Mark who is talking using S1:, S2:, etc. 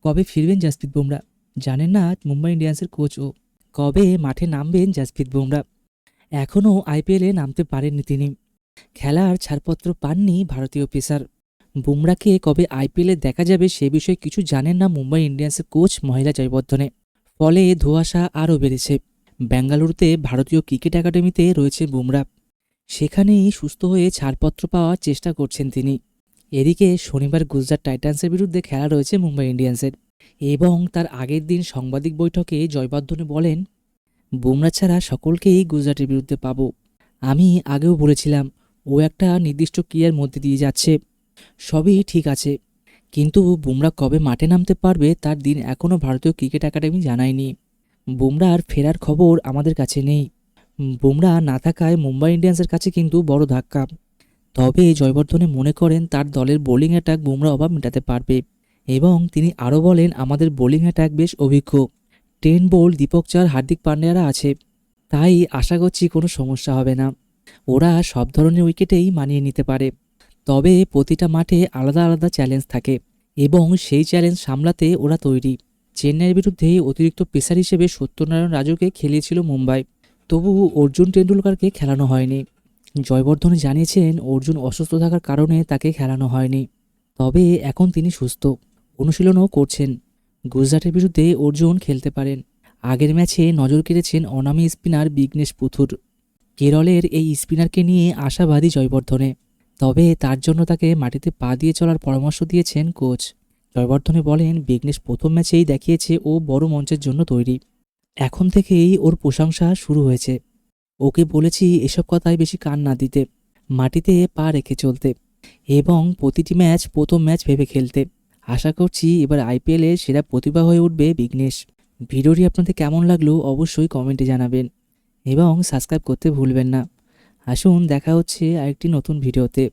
S1: কবে ফিরবেন জাসপ্রীত বুমরা? জানেন না মুম্বাই ইন্ডিয়ান্সের কোচ ও। কবে মাঠে নামবেন জাসপ্রীত বুমরা? এখনও আইপিএলে নামতে পারেননি তিনি। খেলার ছাড়পত্র পাননি ভারতীয় পেসার। বুমরাকে কবে আইপিএলে দেখা যাবে সে বিষয়ে কিছু জানেন না মুম্বাই ইন্ডিয়ান্সের কোচ মহিলা জয়বর্ধনে। ফলে ধোঁয়াশা আরও বেড়েছে। বেঙ্গালুরুতে ভারতীয় ক্রিকেট একাডেমিতে রয়েছে বুমরা। সেখানেই সুস্থ হয়ে ছাড়পত্র পাওয়ার চেষ্টা করছেন তিনি। এদিকে শনিবার গুজরাট টাইটান্সের বিরুদ্ধে খেলা রয়েছে মুম্বাই ইন্ডিয়ান্সের, এবং তার আগের দিন সাংবাদিক বৈঠকে জয়বর্ধনে বলেন, বুমরা ছাড়া সকলকেই গুজরাটের বিরুদ্ধে পাবো। আমি আগেও বলেছিলাম ও একটা নির্দিষ্ট ক্রিয়ার মধ্যে দিয়ে যাচ্ছে, সবই ঠিক আছে, কিন্তু বুমরা কবে মাঠে নামতে পারবে তার দিন এখনও ভারতীয় ক্রিকেট একাডেমি জানায়নি। বুমরার ফেরার খবর আমাদের কাছে নেই। বুমরা না থাকায় মুম্বাই ইন্ডিয়ান্সের কাছে কিন্তু বড় ধাক্কা। তবে জয়বর্ধনে মনে করেন তার দলের বোলিং অ্যাটাক বুমরা অভাব মেটাতে পারবে, এবং তিনি আরও বলেন, আমাদের বোলিং অ্যাটাক বেশ অভিজ্ঞ। টেন বোল্ট, দীপক চার, হার্দিক পান্ডিয়ারা আছে, তাই আশা করছি কোনো সমস্যা হবে না। ওরা সব ধরনের উইকেটেই মানিয়ে নিতে পারে। তবে প্রতিটা মাঠে আলাদা আলাদা চ্যালেঞ্জ থাকে, এবং সেই চ্যালেঞ্জ সামলাতে ওরা তৈরি। চেন্নাইয়ের বিরুদ্ধে অতিরিক্ত পেসার হিসেবে সত্যনারায়ণ রাজুকে খেলিয়েছিল মুম্বাই, তবু অর্জুন টেন্ডুলকারকে খেলানো হয়নি। জয়বর্ধনে জানিয়েছেন অর্জুন অসুস্থ থাকার কারণে তাকে খেলানো হয়নি। তবে এখন তিনি সুস্থ, অনুশীলনও করছেন। গুজরাটের বিরুদ্ধে অর্জুন খেলতে পারেন। আগের ম্যাচে নজর কেড়েছেন অনামী স্পিনার বিঘ্নেশ পুথুর। কেরলের এই স্পিনারকে নিয়ে আশাবাদী জয়বর্ধনে। তবে তার জন্য তাকে মাটিতে পা দিয়ে চলার পরামর্শ দিয়েছেন কোচ। জয়বর্ধনে বলেন, বিঘ্নেশ প্রথম ম্যাচেই দেখিয়েছে ও বড় মঞ্চের জন্য তৈরি। এখন থেকেই ওর প্রশংসা শুরু হয়েছে। ওকে বলেছি এসব কথায় বেশি কান না দিতে, মাটিতে পা রেখে চলতে, এবং প্রতিটি ম্যাচ প্রথম ম্যাচ ভেবে খেলতে। আশা করছি এবার আইপিএলে সেরা প্রতিভা হয়ে উঠবে বিঘ্নেশ। ভিডিওটি আপনাদের কেমন লাগলো অবশ্যই কমেন্টে জানাবেন, এবং সাবস্ক্রাইব করতে ভুলবেন না। আসুন দেখা হচ্ছে আরেকটি নতুন ভিডিওতে।